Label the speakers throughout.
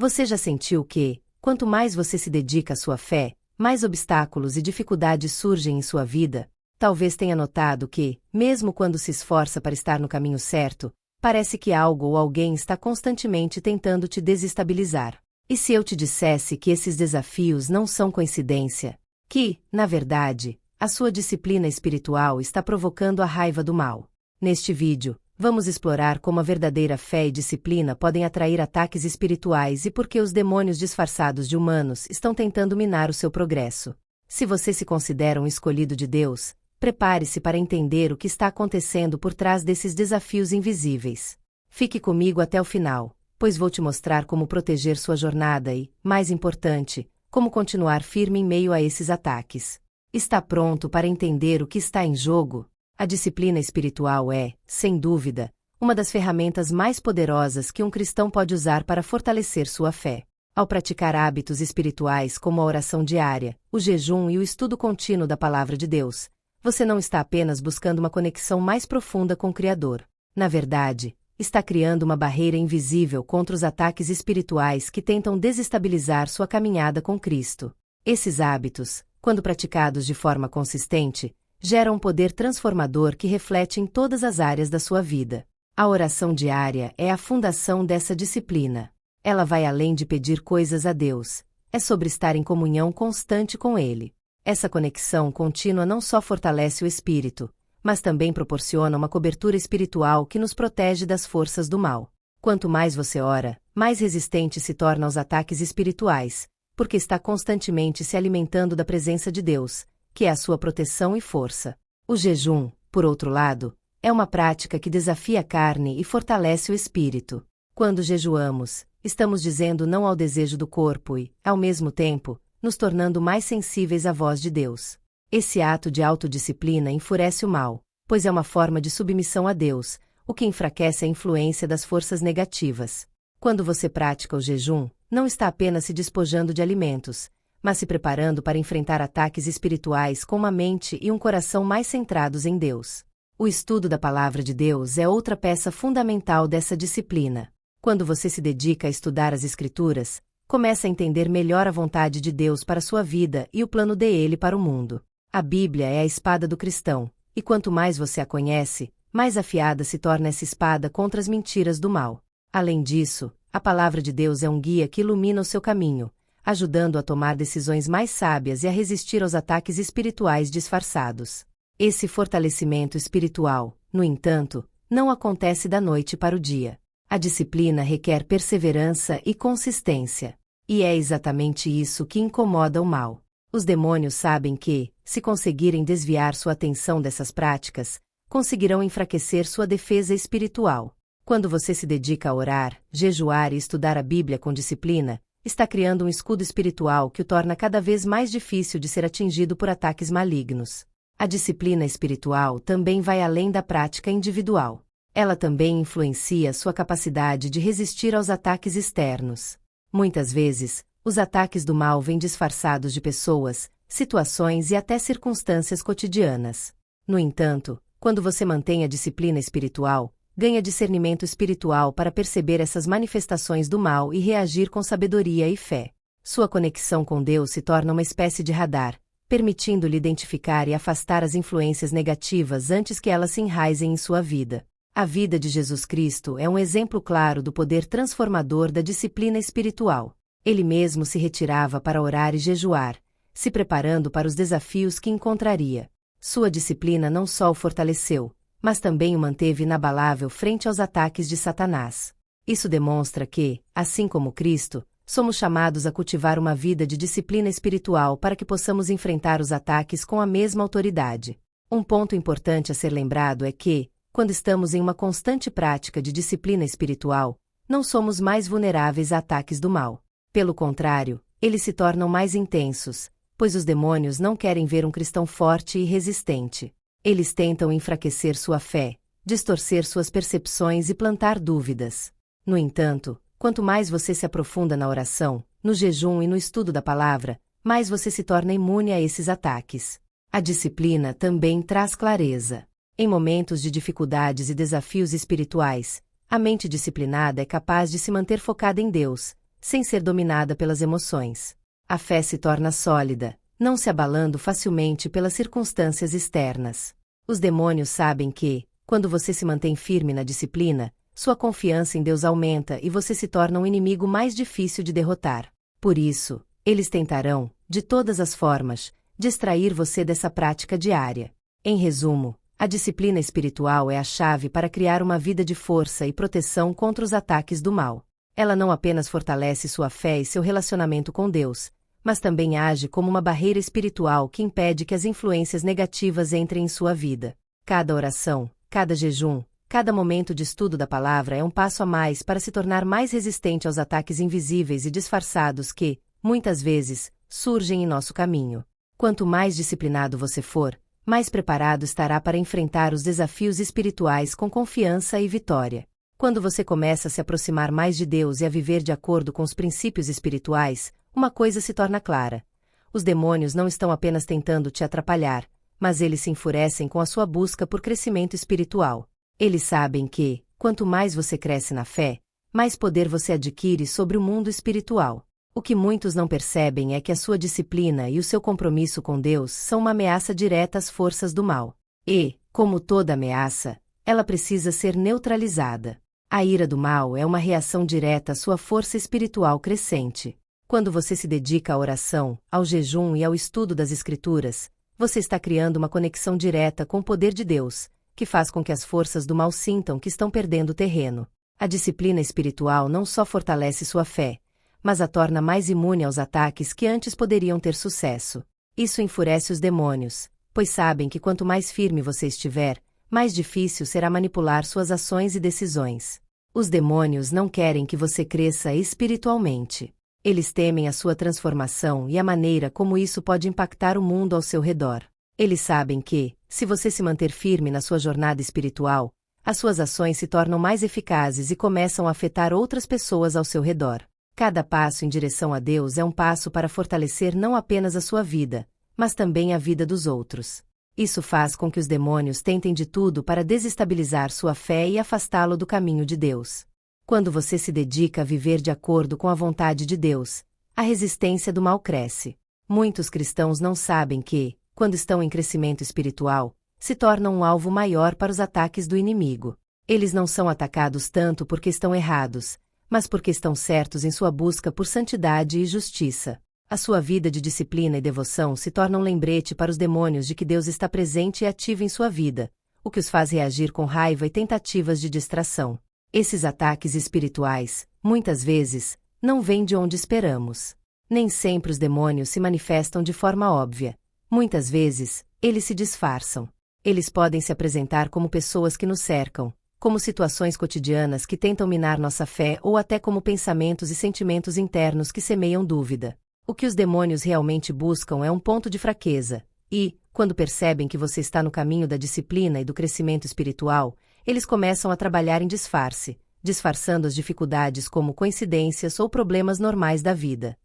Speaker 1: Você já sentiu que, quanto mais você se dedica à sua fé, mais obstáculos e dificuldades surgem em sua vida? Talvez tenha notado que, mesmo quando se esforça para estar no caminho certo, parece que algo ou alguém está constantemente tentando te desestabilizar. E se eu te dissesse que esses desafios não são coincidência? Que, na verdade, a sua disciplina espiritual está provocando a raiva do mal? Neste vídeo, vamos explorar como a verdadeira fé e disciplina podem atrair ataques espirituais e por que os demônios disfarçados de humanos estão tentando minar o seu progresso. Se você se considera um escolhido de Deus, prepare-se para entender o que está acontecendo por trás desses desafios invisíveis. Fique comigo até o final, pois vou te mostrar como proteger sua jornada e, mais importante, como continuar firme em meio a esses ataques. Está pronto para entender o que está em jogo? A disciplina espiritual é, sem dúvida, uma das ferramentas mais poderosas que um cristão pode usar para fortalecer sua fé. Ao praticar hábitos espirituais como a oração diária, o jejum e o estudo contínuo da Palavra de Deus, você não está apenas buscando uma conexão mais profunda com o Criador. Na verdade, está criando uma barreira invisível contra os ataques espirituais que tentam desestabilizar sua caminhada com Cristo. Esses hábitos, quando praticados de forma consistente, geram um poder transformador que reflete em todas as áreas da sua vida. A oração diária é a fundação dessa disciplina. Ela vai além de pedir coisas a Deus. É sobre estar em comunhão constante com Ele. Essa conexão contínua não só fortalece o espírito, mas também proporciona uma cobertura espiritual que nos protege das forças do mal. Quanto mais você ora, mais resistente se torna aos ataques espirituais, porque está constantemente se alimentando da presença de Deus, que é a sua proteção e força. O jejum, por outro lado, é uma prática que desafia a carne e fortalece o espírito. Quando jejuamos, estamos dizendo não ao desejo do corpo e, ao mesmo tempo, nos tornando mais sensíveis à voz de Deus. Esse ato de autodisciplina enfurece o mal, pois é uma forma de submissão a Deus, o que enfraquece a influência das forças negativas. Quando você pratica o jejum, não está apenas se despojando de alimentos, mas se preparando para enfrentar ataques espirituais com uma mente e um coração mais centrados em Deus. O estudo da Palavra de Deus é outra peça fundamental dessa disciplina. Quando você se dedica a estudar as Escrituras, começa a entender melhor a vontade de Deus para sua vida e o plano dele para o mundo. A Bíblia é a espada do cristão, e quanto mais você a conhece, mais afiada se torna essa espada contra as mentiras do mal. Além disso, a Palavra de Deus é um guia que ilumina o seu caminho, ajudando a tomar decisões mais sábias e a resistir aos ataques espirituais disfarçados. Esse fortalecimento espiritual, no entanto, não acontece da noite para o dia. A disciplina requer perseverança e consistência. E é exatamente isso que incomoda o mal. Os demônios sabem que, se conseguirem desviar sua atenção dessas práticas, conseguirão enfraquecer sua defesa espiritual. Quando você se dedica a orar, jejuar e estudar a Bíblia com disciplina, está criando um escudo espiritual que o torna cada vez mais difícil de ser atingido por ataques malignos. A disciplina espiritual também vai além da prática individual. Ela também influencia sua capacidade de resistir aos ataques externos. Muitas vezes, os ataques do mal vêm disfarçados de pessoas, situações e até circunstâncias cotidianas. No entanto, quando você mantém a disciplina espiritual, ganha discernimento espiritual para perceber essas manifestações do mal e reagir com sabedoria e fé. Sua conexão com Deus se torna uma espécie de radar, permitindo-lhe identificar e afastar as influências negativas antes que elas se enraizem em sua vida. A vida de Jesus Cristo é um exemplo claro do poder transformador da disciplina espiritual. Ele mesmo se retirava para orar e jejuar, se preparando para os desafios que encontraria. Sua disciplina não só o fortaleceu, mas também o manteve inabalável frente aos ataques de Satanás. Isso demonstra que, assim como Cristo, somos chamados a cultivar uma vida de disciplina espiritual para que possamos enfrentar os ataques com a mesma autoridade. Um ponto importante a ser lembrado é que, quando estamos em uma constante prática de disciplina espiritual, não somos mais vulneráveis a ataques do mal. Pelo contrário, eles se tornam mais intensos, pois os demônios não querem ver um cristão forte e resistente. Eles tentam enfraquecer sua fé, distorcer suas percepções e plantar dúvidas. No entanto, quanto mais você se aprofunda na oração, no jejum e no estudo da palavra, mais você se torna imune a esses ataques. A disciplina também traz clareza. Em momentos de dificuldades e desafios espirituais, a mente disciplinada é capaz de se manter focada em Deus, sem ser dominada pelas emoções. A fé se torna sólida, não se abalando facilmente pelas circunstâncias externas. Os demônios sabem que, quando você se mantém firme na disciplina, sua confiança em Deus aumenta e você se torna um inimigo mais difícil de derrotar. Por isso, eles tentarão, de todas as formas, distrair você dessa prática diária. Em resumo, a disciplina espiritual é a chave para criar uma vida de força e proteção contra os ataques do mal. Ela não apenas fortalece sua fé e seu relacionamento com Deus, mas também age como uma barreira espiritual que impede que as influências negativas entrem em sua vida. Cada oração, cada jejum, cada momento de estudo da palavra é um passo a mais para se tornar mais resistente aos ataques invisíveis e disfarçados que, muitas vezes, surgem em nosso caminho. Quanto mais disciplinado você for, mais preparado estará para enfrentar os desafios espirituais com confiança e vitória. Quando você começa a se aproximar mais de Deus e a viver de acordo com os princípios espirituais, uma coisa se torna clara. Os demônios não estão apenas tentando te atrapalhar, mas eles se enfurecem com a sua busca por crescimento espiritual. Eles sabem que, quanto mais você cresce na fé, mais poder você adquire sobre o mundo espiritual. O que muitos não percebem é que a sua disciplina e o seu compromisso com Deus são uma ameaça direta às forças do mal. E, como toda ameaça, ela precisa ser neutralizada. A ira do mal é uma reação direta à sua força espiritual crescente. Quando você se dedica à oração, ao jejum e ao estudo das Escrituras, você está criando uma conexão direta com o poder de Deus, que faz com que as forças do mal sintam que estão perdendo terreno. A disciplina espiritual não só fortalece sua fé, mas a torna mais imune aos ataques que antes poderiam ter sucesso. Isso enfurece os demônios, pois sabem que quanto mais firme você estiver, mais difícil será manipular suas ações e decisões. Os demônios não querem que você cresça espiritualmente. Eles temem a sua transformação e a maneira como isso pode impactar o mundo ao seu redor. Eles sabem que, se você se manter firme na sua jornada espiritual, as suas ações se tornam mais eficazes e começam a afetar outras pessoas ao seu redor. Cada passo em direção a Deus é um passo para fortalecer não apenas a sua vida, mas também a vida dos outros. Isso faz com que os demônios tentem de tudo para desestabilizar sua fé e afastá-lo do caminho de Deus. Quando você se dedica a viver de acordo com a vontade de Deus, a resistência do mal cresce. Muitos cristãos não sabem que, quando estão em crescimento espiritual, se tornam um alvo maior para os ataques do inimigo. Eles não são atacados tanto porque estão errados, mas porque estão certos em sua busca por santidade e justiça. A sua vida de disciplina e devoção se torna um lembrete para os demônios de que Deus está presente e ativo em sua vida, o que os faz reagir com raiva e tentativas de distração. Esses ataques espirituais, muitas vezes, não vêm de onde esperamos. Nem sempre os demônios se manifestam de forma óbvia. Muitas vezes, eles se disfarçam. Eles podem se apresentar como pessoas que nos cercam, como situações cotidianas que tentam minar nossa fé ou até como pensamentos e sentimentos internos que semeiam dúvida. O que os demônios realmente buscam é um ponto de fraqueza, e, quando percebem que você está no caminho da disciplina e do crescimento espiritual, eles começam a trabalhar em disfarce, disfarçando as dificuldades como coincidências ou problemas normais da vida.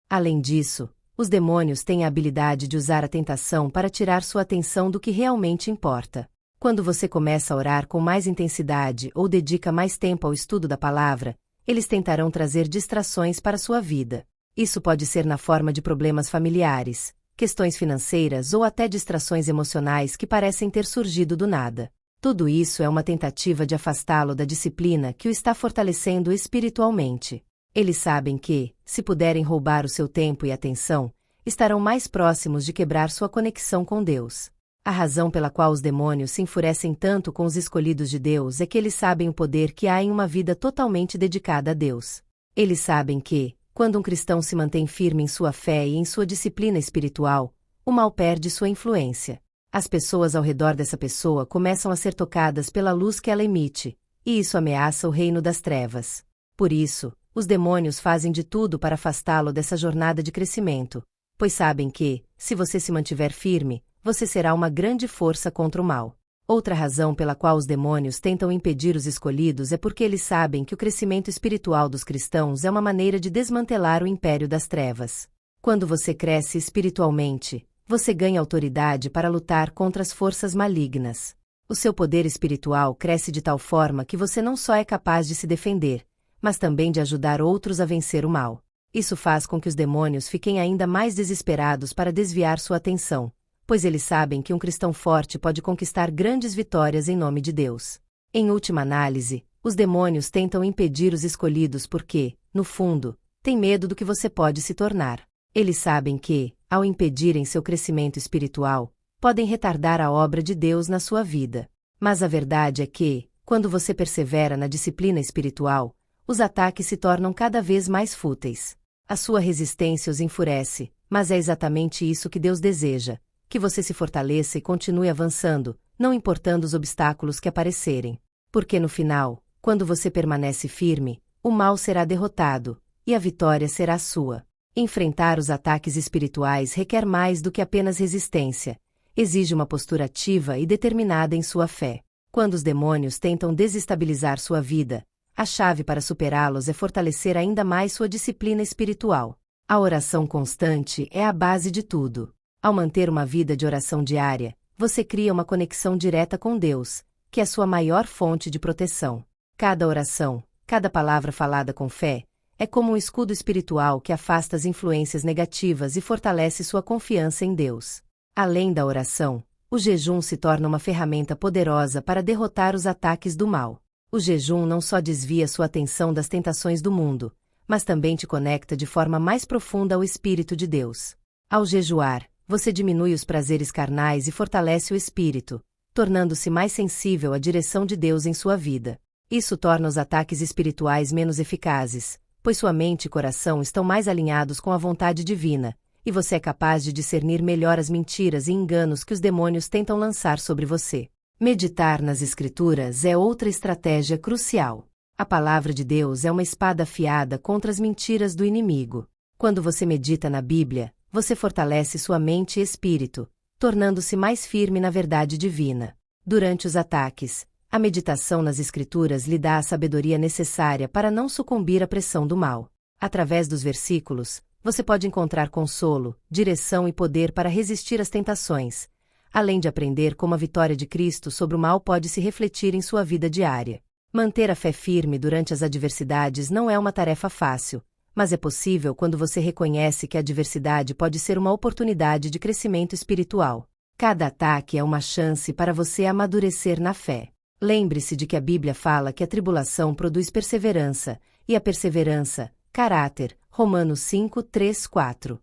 Speaker 1: Além disso, os demônios têm a habilidade de usar a tentação para tirar sua atenção do que realmente importa. Quando você começa a orar com mais intensidade ou dedica mais tempo ao estudo da palavra, eles tentarão trazer distrações para sua vida. Isso pode ser na forma de problemas familiares, questões financeiras ou até distrações emocionais que parecem ter surgido do nada. Tudo isso é uma tentativa de afastá-lo da disciplina que o está fortalecendo espiritualmente. Eles sabem que, se puderem roubar o seu tempo e atenção, estarão mais próximos de quebrar sua conexão com Deus. A razão pela qual os demônios se enfurecem tanto com os escolhidos de Deus é que eles sabem o poder que há em uma vida totalmente dedicada a Deus. Eles sabem que, quando um cristão se mantém firme em sua fé e em sua disciplina espiritual, o mal perde sua influência. As pessoas ao redor dessa pessoa começam a ser tocadas pela luz que ela emite, e isso ameaça o reino das trevas. Por isso, os demônios fazem de tudo para afastá-lo dessa jornada de crescimento, pois sabem que, se você se mantiver firme, você será uma grande força contra o mal. Outra razão pela qual os demônios tentam impedir os escolhidos é porque eles sabem que o crescimento espiritual dos cristãos é uma maneira de desmantelar o império das trevas. Quando você cresce espiritualmente, você ganha autoridade para lutar contra as forças malignas. O seu poder espiritual cresce de tal forma que você não só é capaz de se defender, mas também de ajudar outros a vencer o mal. Isso faz com que os demônios fiquem ainda mais desesperados para desviar sua atenção, pois eles sabem que um cristão forte pode conquistar grandes vitórias em nome de Deus. Em última análise, os demônios tentam impedir os escolhidos porque, no fundo, têm medo do que você pode se tornar. Eles sabem que, ao impedirem seu crescimento espiritual, podem retardar a obra de Deus na sua vida. Mas a verdade é que, quando você persevera na disciplina espiritual, os ataques se tornam cada vez mais fúteis. A sua resistência os enfurece, mas é exatamente isso que Deus deseja, que você se fortaleça e continue avançando, não importando os obstáculos que aparecerem. Porque no final, quando você permanece firme, o mal será derrotado, e a vitória será sua. Enfrentar os ataques espirituais requer mais do que apenas resistência. Exige uma postura ativa e determinada em sua fé. Quando os demônios tentam desestabilizar sua vida, a chave para superá-los é fortalecer ainda mais sua disciplina espiritual. A oração constante é a base de tudo. Ao manter uma vida de oração diária, você cria uma conexão direta com Deus, que é sua maior fonte de proteção. Cada oração, cada palavra falada com fé, é como um escudo espiritual que afasta as influências negativas e fortalece sua confiança em Deus. Além da oração, o jejum se torna uma ferramenta poderosa para derrotar os ataques do mal. O jejum não só desvia sua atenção das tentações do mundo, mas também te conecta de forma mais profunda ao Espírito de Deus. Ao jejuar, você diminui os prazeres carnais e fortalece o espírito, tornando-se mais sensível à direção de Deus em sua vida. Isso torna os ataques espirituais menos eficazes, pois sua mente e coração estão mais alinhados com a vontade divina, e você é capaz de discernir melhor as mentiras e enganos que os demônios tentam lançar sobre você. Meditar nas Escrituras é outra estratégia crucial. A palavra de Deus é uma espada afiada contra as mentiras do inimigo. Quando você medita na Bíblia, você fortalece sua mente e espírito, tornando-se mais firme na verdade divina. Durante os ataques, a meditação nas Escrituras lhe dá a sabedoria necessária para não sucumbir à pressão do mal. Através dos versículos, você pode encontrar consolo, direção e poder para resistir às tentações, além de aprender como a vitória de Cristo sobre o mal pode se refletir em sua vida diária. Manter a fé firme durante as adversidades não é uma tarefa fácil, mas é possível quando você reconhece que a adversidade pode ser uma oportunidade de crescimento espiritual. Cada ataque é uma chance para você amadurecer na fé. Lembre-se de que a Bíblia fala que a tribulação produz perseverança, e a perseverança, caráter. Romanos 5, 3, 4.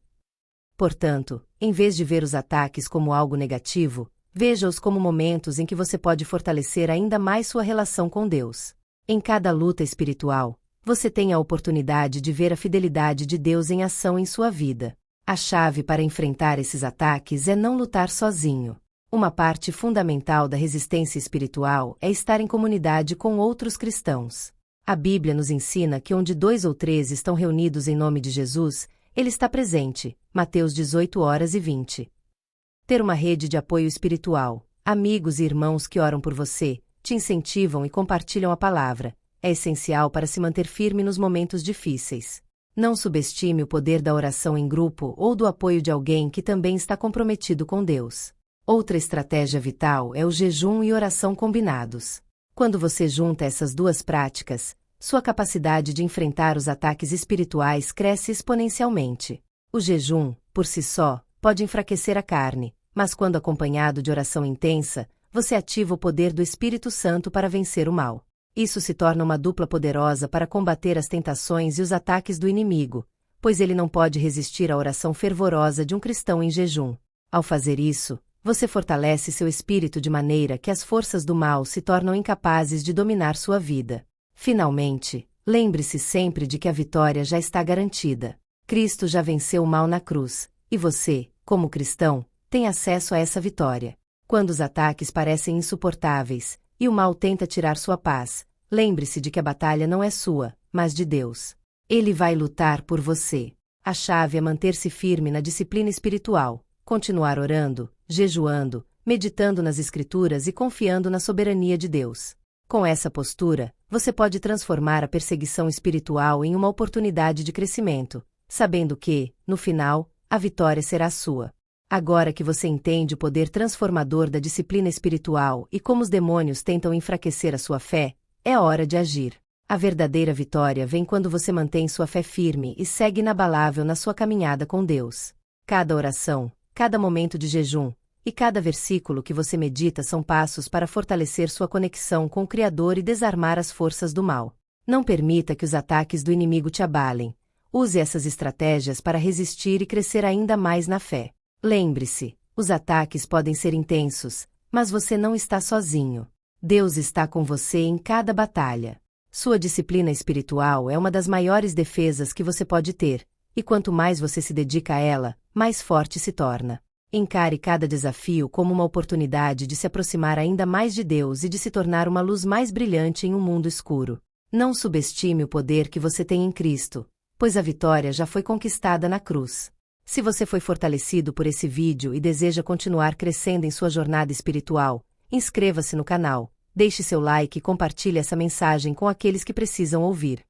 Speaker 1: Portanto, em vez de ver os ataques como algo negativo, veja-os como momentos em que você pode fortalecer ainda mais sua relação com Deus. Em cada luta espiritual, você tem a oportunidade de ver a fidelidade de Deus em ação em sua vida. A chave para enfrentar esses ataques é não lutar sozinho. Uma parte fundamental da resistência espiritual é estar em comunidade com outros cristãos. A Bíblia nos ensina que onde 2 ou 3 estão reunidos em nome de Jesus, Ele está presente. Mateus 18h20. Ter uma rede de apoio espiritual, amigos e irmãos que oram por você, te incentivam e compartilham a palavra, é essencial para se manter firme nos momentos difíceis. Não subestime o poder da oração em grupo ou do apoio de alguém que também está comprometido com Deus. Outra estratégia vital é o jejum e oração combinados. Quando você junta essas duas práticas, sua capacidade de enfrentar os ataques espirituais cresce exponencialmente. O jejum, por si só, pode enfraquecer a carne, mas quando acompanhado de oração intensa, você ativa o poder do Espírito Santo para vencer o mal. Isso se torna uma dupla poderosa para combater as tentações e os ataques do inimigo, pois ele não pode resistir à oração fervorosa de um cristão em jejum. Ao fazer isso, você fortalece seu espírito de maneira que as forças do mal se tornam incapazes de dominar sua vida. Finalmente, lembre-se sempre de que a vitória já está garantida. Cristo já venceu o mal na cruz, e você, como cristão, tem acesso a essa vitória. Quando os ataques parecem insuportáveis, e o mal tenta tirar sua paz, lembre-se de que a batalha não é sua, mas de Deus. Ele vai lutar por você. A chave é manter-se firme na disciplina espiritual, continuar orando, jejuando, meditando nas Escrituras e confiando na soberania de Deus. Com essa postura, você pode transformar a perseguição espiritual em uma oportunidade de crescimento, sabendo que, no final, a vitória será sua. Agora que você entende o poder transformador da disciplina espiritual e como os demônios tentam enfraquecer a sua fé, é hora de agir. A verdadeira vitória vem quando você mantém sua fé firme e segue inabalável na sua caminhada com Deus. Cada oração, cada momento de jejum e cada versículo que você medita são passos para fortalecer sua conexão com o Criador e desarmar as forças do mal. Não permita que os ataques do inimigo te abalem. Use essas estratégias para resistir e crescer ainda mais na fé. Lembre-se, os ataques podem ser intensos, mas você não está sozinho. Deus está com você em cada batalha. Sua disciplina espiritual é uma das maiores defesas que você pode ter, e quanto mais você se dedica a ela, mais forte se torna. Encare cada desafio como uma oportunidade de se aproximar ainda mais de Deus e de se tornar uma luz mais brilhante em um mundo escuro. Não subestime o poder que você tem em Cristo, pois a vitória já foi conquistada na cruz. Se você foi fortalecido por esse vídeo e deseja continuar crescendo em sua jornada espiritual, inscreva-se no canal, deixe seu like e compartilhe essa mensagem com aqueles que precisam ouvir.